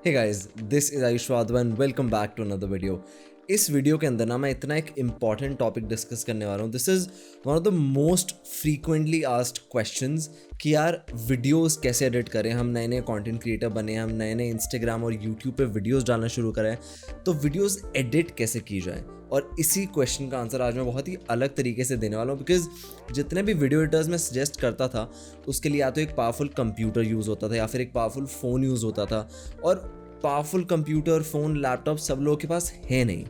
Hey guys, this is Ayush Wadhwa and welcome back to another video. इस video के अंदर ना मैं इतना एक इम्पॉर्टेंट टॉपिक डिस्कस करने वाला हूँ. This is one of the most frequently asked questions कि यार वीडियोस कैसे एडिट करें. हम नए नए कंटेंट क्रिएटर बने, हम नए नए इंस्टाग्राम और यूट्यूब पे वीडियोस डालना शुरू करें, तो वीडियोस एडिट कैसे की जाए. और इसी क्वेश्चन का आंसर आज मैं बहुत ही अलग तरीके से देने वाला हूँ, बिकॉज जितने भी वीडियो एडिटर्स मैं सजेस्ट करता था उसके लिए या तो एक पावरफुल कंप्यूटर यूज़ होता था या फिर एक पावरफुल फ़ोन यूज़ होता था. और पावरफुल कंप्यूटर, फ़ोन, लैपटॉप सब लोगों के पास है नहीं,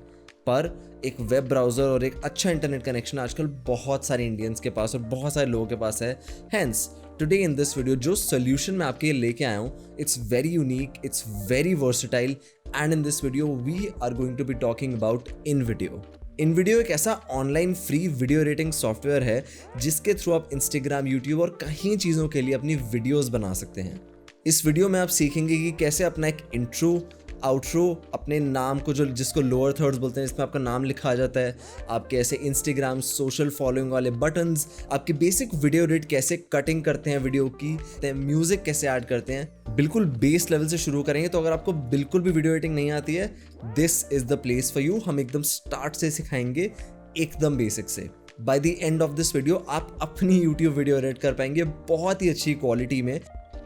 पर एक वेब ब्राउज़र और एक अच्छा इंटरनेट कनेक्शन आजकल बहुत सारे इंडियंस के पास और बहुत सारे लोगों के पास है. Hence today in this video जो सोल्यूशन मैं आपके लिए लेके आया हूँ, it's very unique, it's very versatile, and in this video we are going to be talking about InVideo. InVideo एक ऐसा online free video editing software है जिसके थ्रू आप इंस्टाग्राम, यूट्यूब और कई चीज़ों के लिए अपनी वीडियोस बना सकते हैं. इस वीडियो में आप सीखेंगे कि कैसे अपना एक इंट्रो, आउट्रो, अपने नाम को जिसको लोअर थर्ड्स बोलते हैं, इसमें आपका नाम लिखा आ जाता है, आपके ऐसे इंस्टाग्राम सोशल फॉलोइंग वाले बटन्स, आपकी बेसिक वीडियो एडिट कैसे कटिंग करते हैं वीडियो की, म्यूजिक कैसे ऐड करते हैं. बिल्कुल बेस लेवल से शुरू करेंगे. तो अगर आपको बिल्कुल भी वीडियो एडिटिंग नहीं आती है, this is the place for you. हम एकदम स्टार्ट से सिखाएंगे, एकदम बेसिक से. By the end of this video आप अपनी यूट्यूब वीडियो एडिट कर पाएंगे बहुत ही अच्छी क्वालिटी में.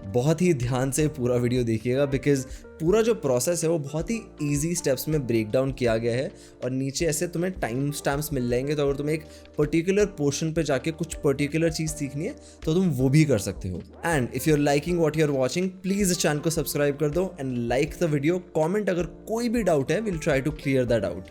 बहुत ही ध्यान से पूरा वीडियो देखिएगा, बिकॉज पूरा जो प्रोसेस है वो बहुत ही इजी स्टेप्स में ब्रेक डाउन किया गया है. और नीचे ऐसे तुम्हें टाइम स्टैम्प्स मिल जाएंगे, तो अगर तुम्हें एक पर्टिकुलर पोर्शन पे जाके कुछ पर्टिकुलर चीज़ सीखनी है तो तुम वो भी कर सकते हो. And if you are liking what you are watching, please channel को सब्सक्राइब कर दो and like the video. Comment अगर कोई भी डाउट है, will try to clear that out.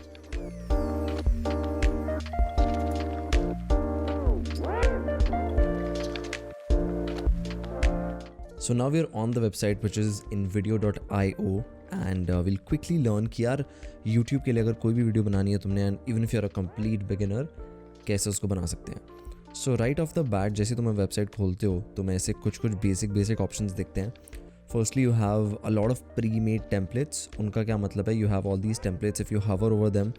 So now we're on the website which is invideo.io and we'll quickly learn कि यार YouTube के लिए अगर कोई भी वीडियो बनानी है तुमने, and even if you're a complete beginner, कैसे उसको बना सकते हैं. So right off the bat जैसे तुम वेबसाइट खोलते हो तो मैं ऐसे कुछ बेसिक ऑप्शंस देखते हैं. Firstly you have a lot of pre-made templates. उनका क्या मतलब है, you have all these templates. If you hover over them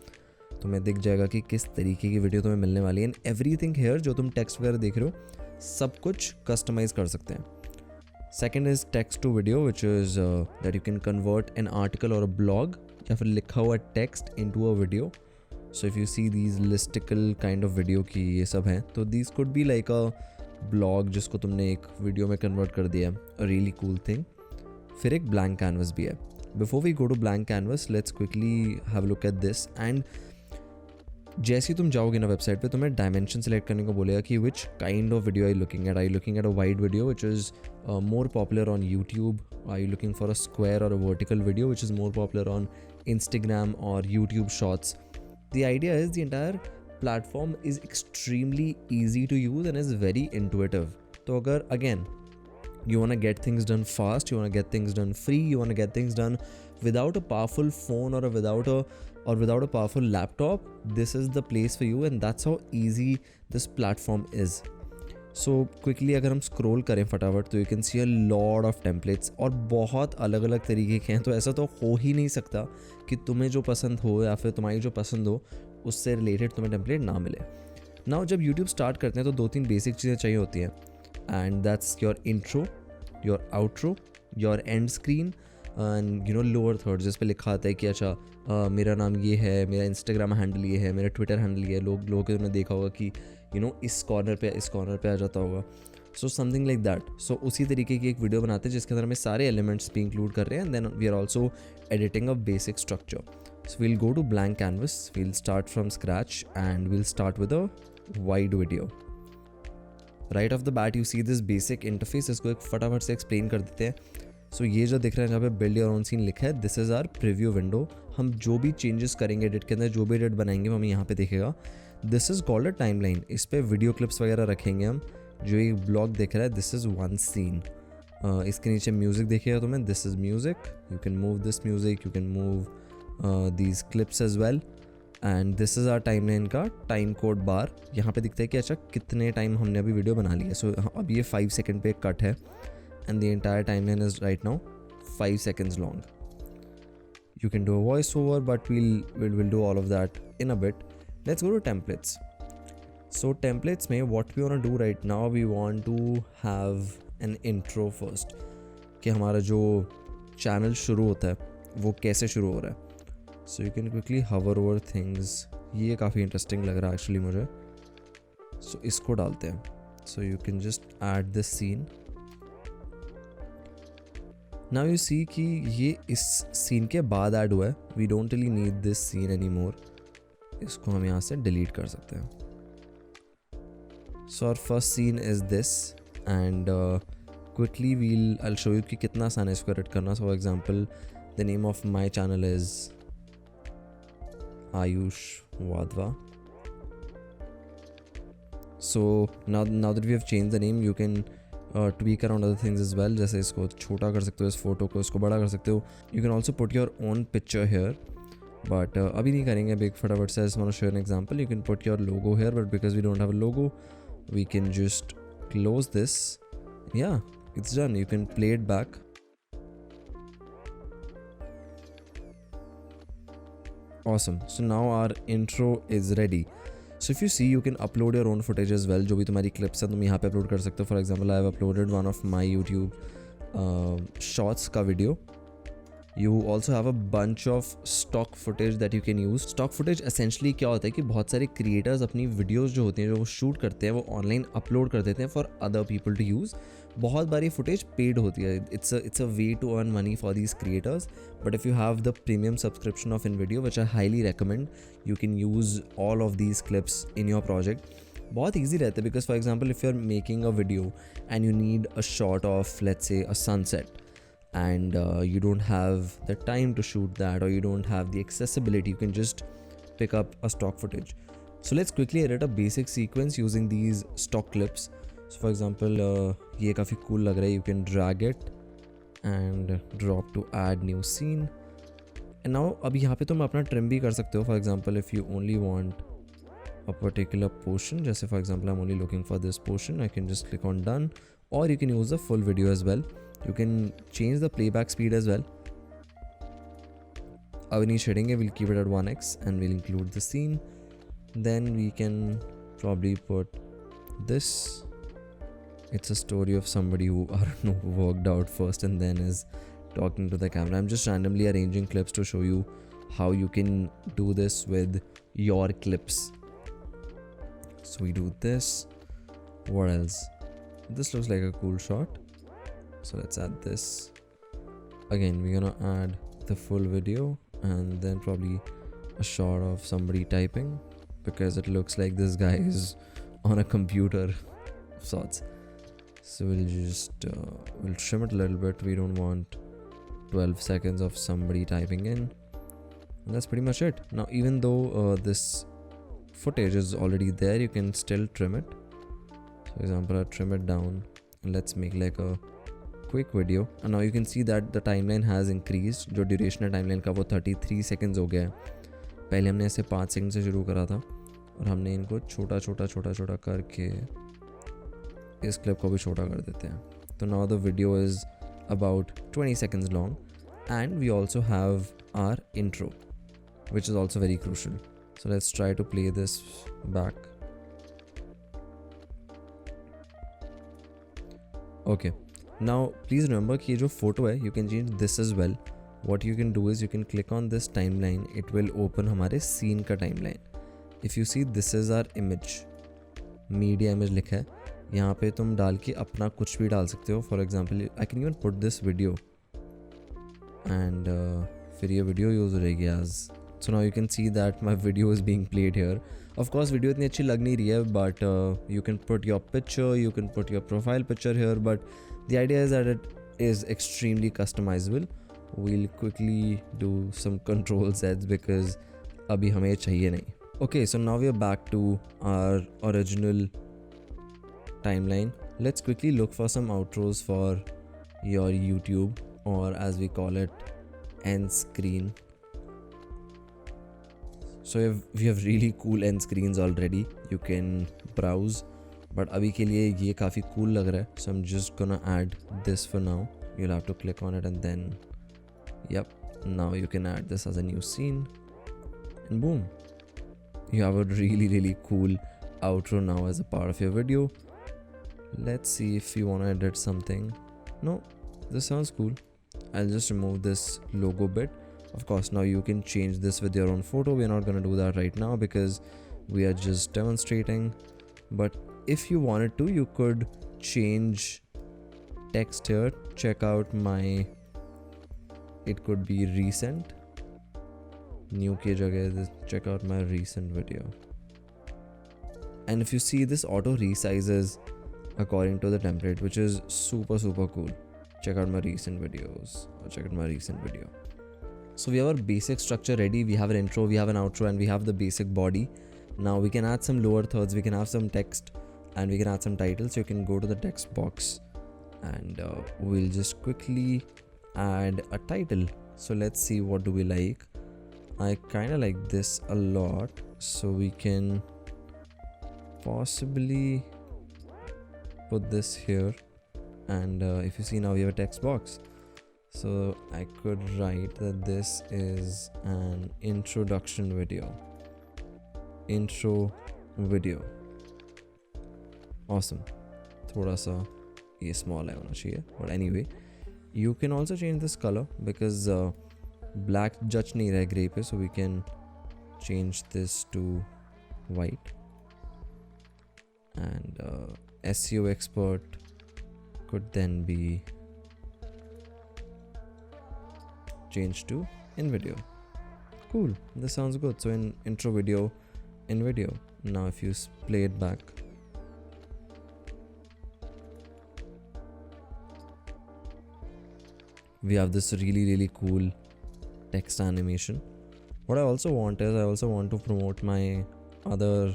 तुम्हें दिख जाएगा कि किस तरीके की वीडियो तुम्हें मिलने वाली है. एंड एवरीथिंग हेयर जो तुम टेक्स्ट वगैरह देख रहे हो सब कुछ कस्टमाइज कर सकते हैं. Second is text to video, which is that you can convert an article or a blog या फिर लिखा हुआ text into a video. So if you see these listicle kind of video की ये सब हैं, तो these could be like a blog जिसको तुमने एक वीडियो में convert कर दिया. A really cool thing. फिर एक blank canvas भी है. Before we go to blank canvas, let's quickly have a look at this. And जैसे ही तुम जाओगे ना वेबसाइट पे, तुम्हें डायमेंशन सेलेक्ट करने को बोलेगा कि which kind of video I looking at. I looking at a wide video which is more popular on YouTube. I looking for a square और a vertical video which is more popular on Instagram और YouTube shorts. The idea is the entire platform is extremely easy to use and is very intuitive. तो अगर again you want to get things done fast, you want to get things done free, you want to get things done without a powerful phone or without a powerful laptop, this is the place for you. And that's how easy this platform is. So quickly अगर हम scroll करें फटाफट तो you can see a lot of templates और बहुत अलग अलग तरीके के हैं. तो ऐसा तो हो ही नहीं सकता कि तुम्हें जो पसंद हो या फिर तुम्हारी जो पसंद हो उससे रिलेटेड तुम्हें टेम्पलेट ना मिले. नाउ जब YouTube स्टार्ट करते हैं तो 2-3 बेसिक चीज़ें चाहिए होती हैं. And that's your intro, your outro, your end screen and lower thirds जिस पे लिखा आता है कि अच्छा मेरा नाम ये है, मेरा इंस्टाग्राम हैंडल ये है, मेरा ट्विटर हैंडल ये है. लोगों के तुमने देखा होगा कि इस कॉर्नर पे आ जाता होगा. So something like that. So उसी तरीके की एक वीडियो बनाते हैं जिसके अंदर हमें सारे एलिमेंट्स भी इंक्लूड कर रहे हैं. And then we are also editing a basic structure. So we'll go to blank canvas, we'll start from scratch and we'll start with a wide video. Right off the bat you see this basic interface. इसको एक फटाफट से explain कर देते हैं. सो ये जो दिख रहा है जहाँ पे बिल्ड योर ओन सीन लिखा है, this is our preview window. हम जो भी चेंजेस करेंगे एडिट के अंदर, जो भी एडिट बनाएंगे वो हमें यहाँ पे दिखेगा. This is called a timeline. इस पर वीडियो क्लिप्स वगैरह रखेंगे हम. जो एक ब्लॉग दिख रहा है, दिस इज़ वन सीन. इसके नीचे म्यूज़िक दिखेगा तुम्हें, this is music. You can move this music, you can move these clips as well. And this is our timeline का टाइम कोड बार. यहाँ पे दिखता है कि अच्छा कितने टाइम हमने अभी वीडियो बना लिया. सो अब ये 5 सेकेंड पे एक कट है and the entire timeline is right now 5 seconds long. You can do a voiceover, but we'll do all of that in a bit. Let's go to templates. So templates में what we want to do right now, we want to have an intro first. कि हमारा जो channel शुरू होता है वो कैसे शुरू हो रहा है. So you can quickly hover over things. ये काफ़ी इंटरेस्टिंग लग रहा है एक्चुअली मुझे. सो इसको डालते हैं. So you can just add this scene. Now you see कि ये इस सीन के बाद ऐड हुआ है. We don't really need this scene any more. इसको हम यहाँ से डिलीट कर सकते हैं. So our first scene is this and quickly I'll show you कि कितना आसान है इसको एडिट करना. So for example the name of my channel is Ayush Wadhwa. So now that we have changed the name, you can tweak around other things as well. जैसे इसको छोटा कर सकते हो, इस फोटो को इसको बड़ा कर सकते हो. You can also put your own picture here, but अभी नहीं करेंगे. अभी एक फटाफट से I just want to show an example. You can put your logo here, but because we don't have a logo, we can just close this. Yeah, it's done. You can play it back. Awesome. So now our intro is ready. So if you see, you can upload your own footage as well. जो भी तुम्हारी clips हैं तुम यहाँ पे upload कर सकते हो. For example, I have uploaded one of my YouTube shorts का video. You also have a bunch of stock footage that you can use. Stock footage essentially क्या होता है कि बहुत सारे creators अपनी videos जो होती हैं जो वो shoot करते हैं वो online upload कर देते हैं for other people to use. बहुत बारी footage paid होती है. It's a way to earn money for these creators. But if you have the premium subscription of InVideo, which I highly recommend, you can use all of these clips in your project. बहुत easy रहता है because for example if you're making a video and you need a shot of let's say a sunset and you don't have the time to shoot that or you don't have the accessibility, you can just pick up a stock footage. So let's quickly edit a basic sequence using these stock clips. So for example ये काफ़ी cool लग रहा है. You can drag it and drop to add new scene. And now अब यहाँ पे तुम अपना trim भी कर सकते हो. For example if you only want a particular portion, जैसे for example I'm only looking for this portion, I can just click on done, or you can use the full video as well. You can change the playback speed as well. अब नहीं छेड़ेंगे, we'll keep it at 1x and we'll include the scene. Then we can probably put this. It's a story of somebody who I don't know worked out first and then is talking to the camera. I'm just randomly arranging clips to show you how you can do this with your clips. So we do this. What else? This looks like a cool shot. So let's add this. Again, we're gonna add the full video and then probably a shot of somebody typing because it looks like this guy is on a computer of sorts. So we'll just we'll trim it a little bit. We don't want 12 seconds of somebody typing in. And that's pretty much it. Now even though this footage is already there, you can still trim it. So for example, I trim it down and let's make like a quick video. And now you can see that the timeline has increased. जो duration है timeline का वो 33 seconds हो गया है. पहले हमने ऐसे 5 seconds से शुरू करा था और हमने इनको छोटा छोटा करके इस क्लिप को भी छोटा कर देते हैं. तो now the video is about 20 seconds long and we also have our intro, which is also very crucial. So let's try to play this back. Okay, now please remember कि ये जो photo है you can change this as well. What you can do is you can click on this timeline. It will open हमारे scene का timeline. If you see, this is our image. Media image लिखा है. यहाँ पे तुम डाल के अपना कुछ भी डाल सकते हो. For example I can even put this video and फिर ये वीडियो यूज़ हो जाएगी as. So now you can see that my video is being played here. Of course video इतनी अच्छी लग नहीं रही है but you can put your picture, you can put your profile picture here, but the idea is that it is extremely customisable. We'll quickly do some control sets because अभी हमें चाहिए नहीं. Okay, so now we are back to our original timeline. Let's quickly look for some outros for your YouTube, or as we call it, end screen. So we have really cool end screens already. You can browse, but अभी के लिए ये काफ़ी cool लग रहा है. So I'm just gonna add this for now. You'll have to click on it and then yep, now you can add this as a new scene and boom, you have a really cool outro now as a part of your video. Let's see if you want to edit something. No, this sounds cool. I'll just remove this logo bit. Of course, now you can change this with your own photo. We're not going to do that right now because we are just demonstrating. But if you wanted to, you could change text here. Check out my, it could be recent. New ke jagah, check out my recent video. And if you see, this auto resizes according to the template, which is super cool. Check out my recent videos, or check out my recent video. So we have our basic structure ready. We have an intro, we have an outro, and we have the basic body. Now we can add some lower thirds, we can have some text, and we can add some titles. So you can go to the text box and we'll just quickly add a title. So let's see, what do we like. I kind of like this a lot, so we can possibly put this here. And if you see, now we have a text box. So I could write that this is an introduction video. Intro video. Awesome. Thoda sa ye small hai hona chahiye, but anyway, you can also change this color because black judge nahi raha gray pe, so we can change this to white. And SEO expert could then be changed to InVideo. Cool, this sounds good. So in intro video, InVideo. Now if you play it back, we have this really cool text animation. What I also want is, I also want to promote my other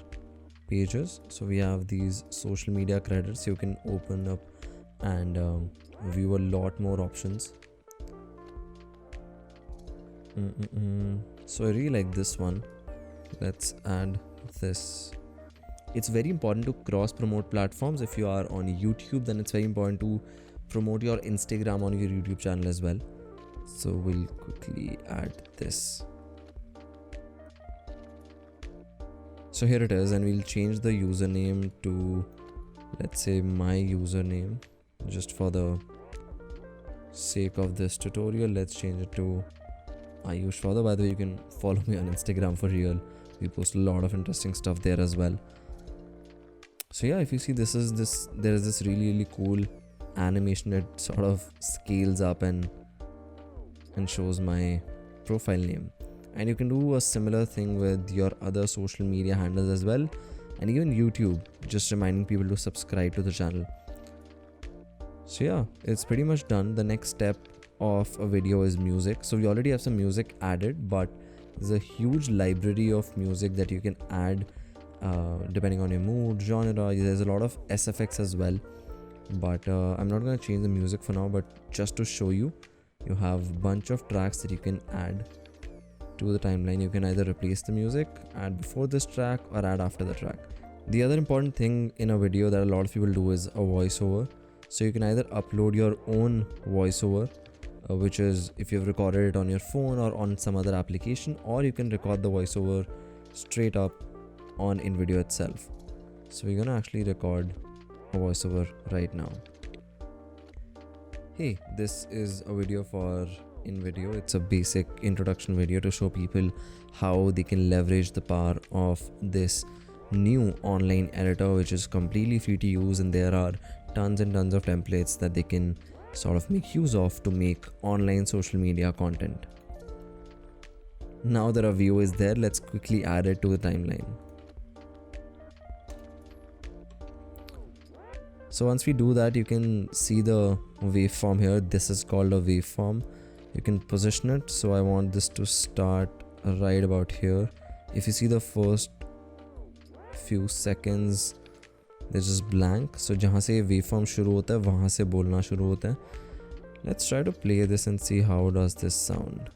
pages. So we have these social media credits. You can open up and view a lot more options. So I really like this one. Let's add this. It's very important to cross promote platforms. If you are on YouTube, then it's very important to promote your Instagram on your YouTube channel as well. So we'll quickly add this. So here it is, and we'll change the username to, let's say, my username. Just for the sake of this tutorial, let's change it to Ayush Further. By the way, you can follow me on Instagram for real. We post a lot of interesting stuff there as well. So yeah, if you see, there is this really cool animation that sort of scales up and shows my profile name. And you can do a similar thing with your other social media handles as well, and even YouTube, just reminding people to subscribe to the channel. So yeah, it's pretty much done. The next step of a video is music. So we already have some music added, but there's a huge library of music that you can add depending on your mood, genre. There's a lot of SFX as well, but I'm not going to change the music for now. But just to show you, you have a bunch of tracks that you can add to the timeline. You can either replace the music, add before this track, or add after the track. The other important thing in a video that a lot of people do is a voiceover. So you can either upload your own voiceover, which is if you've recorded it on your phone or on some other application, or you can record the voiceover straight up on InVideo itself. So we're gonna actually record a voiceover right now. Hey, this is a video for InVideo. It's a basic introduction video to show people how they can leverage the power of this new online editor, which is completely free to use, and there are tons and tons of templates that they can sort of make use of to make online social media content. Now that our view is there, let's quickly add it to the timeline. So once we do that, you can see the waveform here. This is called a waveform. You can position it. So I want this to start right about here. If you see the first few seconds, they're just blank. So जहाँ से waveform शुरू होता है, वहाँ से बोलना शुरू होता है. Let's try to play this and see how does this sound.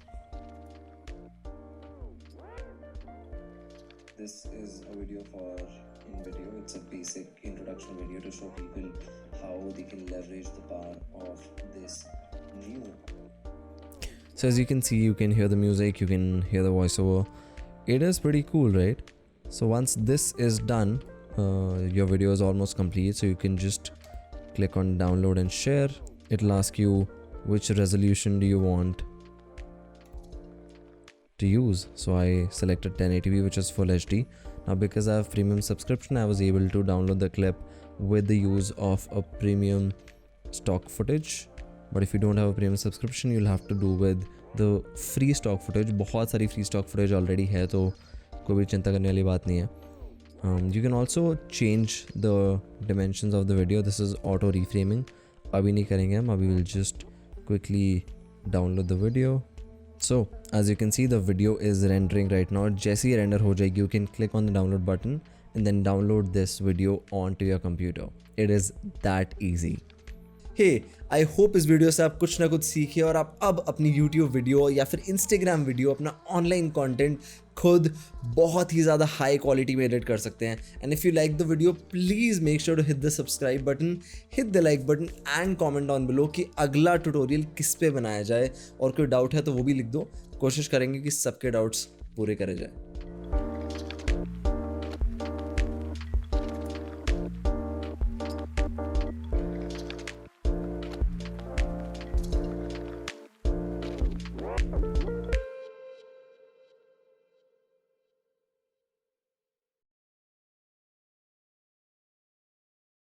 This is a video for InVideo. It's a basic introduction video to show people how they can leverage the power of this new. So as you can see, you can hear the music, you can hear the voiceover. It is pretty cool, right? So once this is done, your video is almost complete. So you can just click on download and share. It'll ask you which resolution do you want to use. So I selected 1080p, which is full HD. Now because I have premium subscription, I was able to download the clip with the use of a premium stock footage. But if you don't have a premium subscription, you'll have to do with the free stock footage. बहुत सारी free stock footage already है, तो कोई भी चिंता करने वाली बात नहीं है. You can also change the dimensions of the video. This is auto reframing. अभी नहीं करेंगे हम, अभी we'll just quickly download the video. So as you can see, the video is rendering right now. जैसे ही render हो जाएगी, you can click on the download button and then download this video onto your computer. It is that easy. Hey, I hope इस video से आप कुछ ना कुछ सीखे और आप अब अपनी YouTube वीडियो या फिर Instagram वीडियो, अपना ऑनलाइन कंटेंट खुद बहुत ही ज़्यादा हाई क्वालिटी में एडिट कर सकते हैं. And if you like the video, please make sure to hit the subscribe button, hit the like button and comment on below कि अगला ट्यूटोरियल किस पे बनाया जाए. और कोई डाउट है तो वो भी लिख दो. कोशिश करेंगे कि सबके डाउट्स पूरे करे जाए.